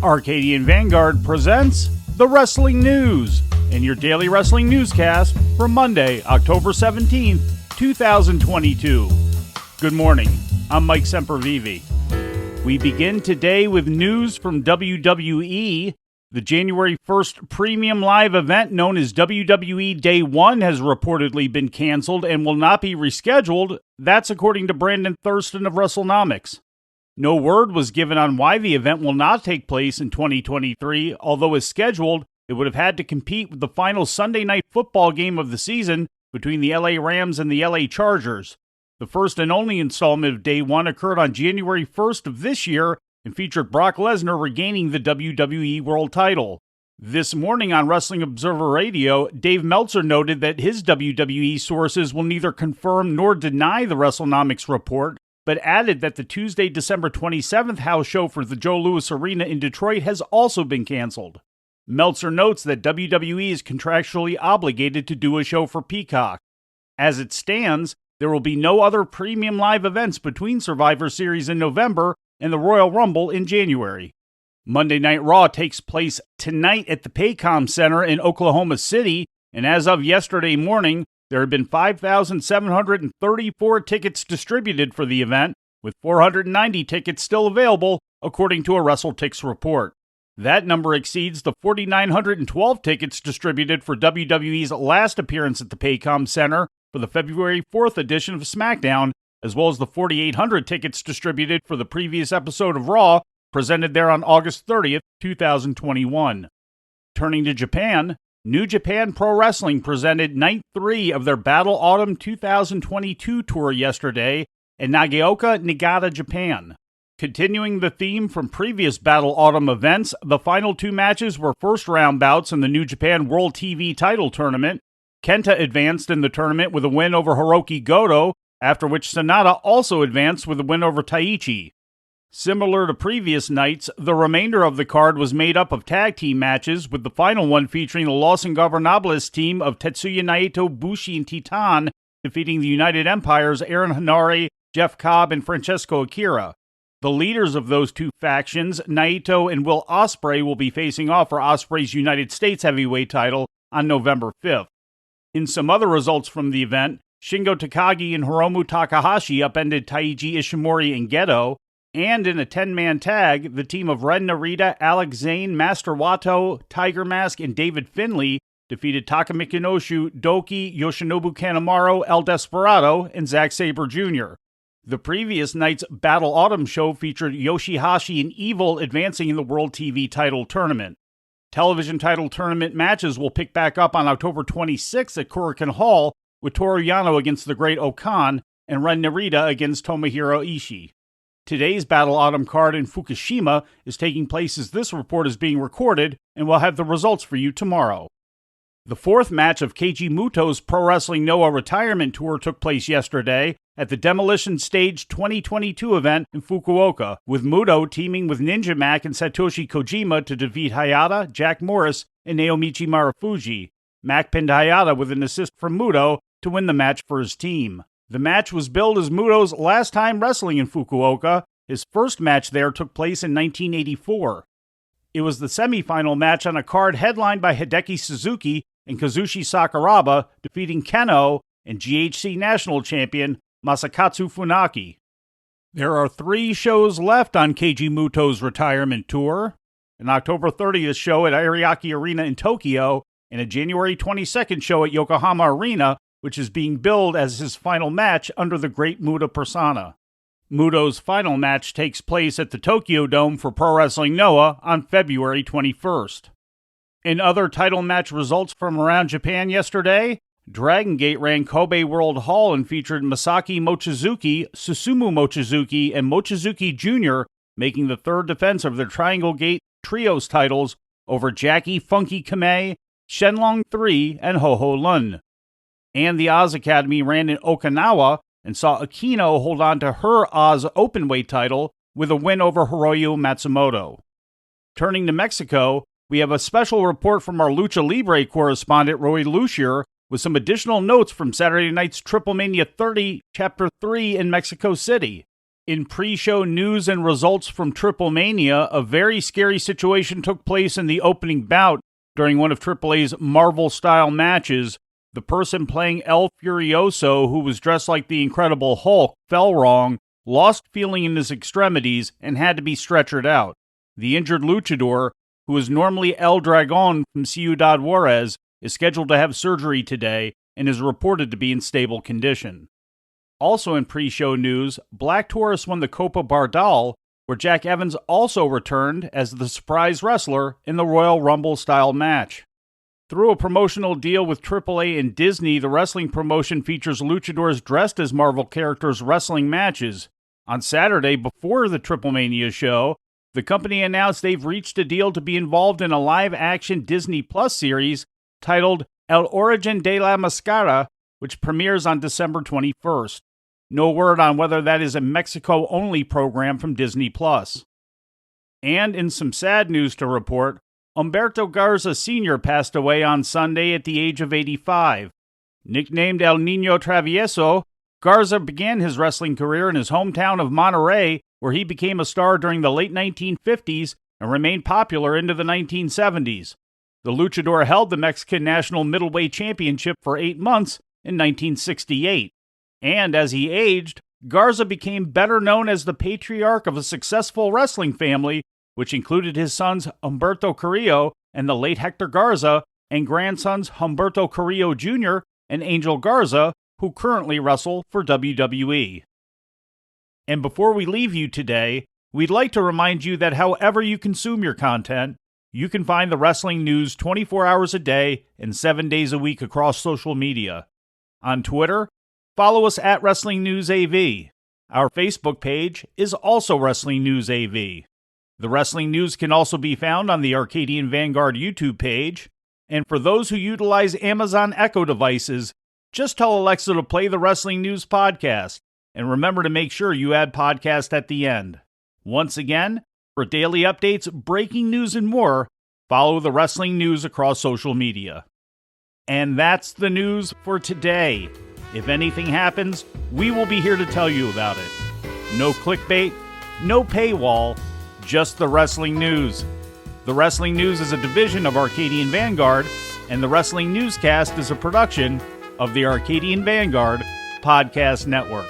Arcadian Vanguard presents The Wrestling News and your daily wrestling newscast for Monday, October 17th, 2022. Good morning, I'm Mike Sempervive. We begin today with news from WWE. The January 1st premium live event known as WWE Day One has reportedly been canceled and will not be rescheduled. That's according to Brandon Thurston of WrestleNomics. No word was given on why the event will not take place in 2023, although as scheduled, it would have had to compete with the final Sunday night football game of the season between the LA Rams and the LA Chargers. The first and only installment of Day One occurred on January 1st of this year and featured Brock Lesnar regaining the WWE World title. This morning on Wrestling Observer Radio, Dave Meltzer noted that his WWE sources will neither confirm nor deny the WrestleNomics report, but added that the Tuesday, December 27th house show for the Joe Louis Arena in Detroit has also been canceled. Meltzer notes that WWE is contractually obligated to do a show for Peacock. As it stands, there will be no other premium live events between Survivor Series in November and the Royal Rumble in January. Monday Night Raw takes place tonight at the Paycom Center in Oklahoma City, and as of yesterday morning, there have been 5,734 tickets distributed for the event, with 490 tickets still available, according to a WrestleTix report. That number exceeds the 4,912 tickets distributed for WWE's last appearance at the Paycom Center for the February 4th edition of SmackDown, as well as the 4,800 tickets distributed for the previous episode of Raw, presented there on August 30th, 2021. Turning to Japan, New Japan Pro Wrestling presented Night 3 of their Battle Autumn 2022 tour yesterday in Nagaoka, Niigata, Japan. Continuing the theme from previous Battle Autumn events, the final two matches were first-round bouts in the New Japan World TV title tournament. Kenta advanced in the tournament with a win over Hiroki Goto, after which Sonata also advanced with a win over Taichi. Similar to previous nights, the remainder of the card was made up of tag team matches, with the final one featuring the Los Ingobernables team of Tetsuya Naito, Bushi, and Titan defeating the United Empire's Aaron Henare, Jeff Cobb, and Francesco Akira. The leaders of those two factions, Naito and Will Ospreay, will be facing off for Ospreay's United States heavyweight title on November 5th. In some other results from the event, Shingo Takagi and Hiromu Takahashi upended Taiji Ishimori and Gedo, and in a 10-man tag, the team of Ren Narita, Alex Zane, Master Wato, Tiger Mask, and David Finlay defeated Taka Mikinoshu, Doki, Yoshinobu Kanemaru, El Desperado, and Zack Sabre Jr. The previous night's Battle Autumn show featured Yoshihashi and Evil advancing in the World TV title tournament. Television title tournament matches will pick back up on October 26th at Korakuen Hall, with Toru Yano against the Great Okan and Ren Narita against Tomohiro Ishii. Today's Battle Autumn card in Fukushima is taking place as this report is being recorded, and we'll have the results for you tomorrow. The fourth match of Keiji Muto's Pro Wrestling Noah retirement tour took place yesterday at the Demolition Stage 2022 event in Fukuoka, with Muto teaming with Ninja Mac and Satoshi Kojima to defeat Hayata, Jack Morris, and Naomichi Marufuji. Mac pinned Hayata with an assist from Muto to win the match for his team. The match was billed as Muto's last time wrestling in Fukuoka. His first match there took place in 1984. It was the semifinal match on a card headlined by Hideki Suzuki and Kazushi Sakuraba, defeating Keno and GHC National Champion Masakatsu Funaki. There are 3 shows left on Keiji Muto's retirement tour: an October 30th show at Ariake Arena in Tokyo, and a January 22nd show at Yokohama Arena, which is being billed as his final match under the Great Muta persona. Muto's final match takes place at the Tokyo Dome for Pro Wrestling Noah on February 21st. In other title match results from around Japan yesterday, Dragon Gate ran Kobe World Hall and featured Masaki Mochizuki, Susumu Mochizuki, and Mochizuki Jr., making the third defense of their Triangle Gate Trios titles over Jackie Funky Kamei, Shenlong 3, and Ho-Ho Lun. And the Oz Academy ran in Okinawa and saw Aquino hold on to her Oz Openweight title with a win over Hiroyo Matsumoto. Turning to Mexico, we have a special report from our Lucha Libre correspondent Roy Lucier with some additional notes from Saturday night's Triple Mania 30, Chapter 3 in Mexico City. In pre-show news and results from Triple Mania, a very scary situation took place in the opening bout during one of AAA's Marvel-style matches. The person playing El Furioso, who was dressed like the Incredible Hulk, fell wrong, lost feeling in his extremities, and had to be stretchered out. The injured luchador, who is normally El Dragon from Ciudad Juarez, is scheduled to have surgery today and is reported to be in stable condition. Also in pre-show news, Black Taurus won the Copa Bardal, where Jack Evans also returned as the surprise wrestler in the Royal Rumble-style match. Through a promotional deal with AAA and Disney, the wrestling promotion features luchadors dressed as Marvel characters wrestling matches. On Saturday, before the Triple Mania show, the company announced they've reached a deal to be involved in a live-action Disney Plus series titled El Origen de la Máscara, which premieres on December 21st. No word on whether that is a Mexico-only program from Disney Plus. And in some sad news to report, Humberto Garza Sr. passed away on Sunday at the age of 85. Nicknamed El Niño Travieso, Garza began his wrestling career in his hometown of Monterrey, where he became a star during the late 1950s and remained popular into the 1970s. The luchador held the Mexican National Middleweight Championship for 8 months in 1968. And as he aged, Garza became better known as the patriarch of a successful wrestling family, which included his sons Humberto Carrillo and the late Hector Garza, and grandsons Humberto Carrillo Jr. and Angel Garza, who currently wrestle for WWE. And before we leave you today, we'd like to remind you that however you consume your content, you can find the wrestling news 24 hours a day and 7 days a week across social media. On Twitter, follow us at Wrestling News AV. Our Facebook page is also Wrestling News AV. The Wrestling News can also be found on the Arcadian Vanguard YouTube page. And for those who utilize Amazon Echo devices, just tell Alexa to play the Wrestling News podcast. And remember to make sure you add podcast at the end. Once again, for daily updates, breaking news, and more, follow the Wrestling News across social media. And that's the news for today. If anything happens, we will be here to tell you about it. No clickbait, no paywall, just the Wrestling News. The Wrestling News is a division of Arcadian Vanguard, and the Wrestling Newscast is a production of the Arcadian Vanguard Podcast Network.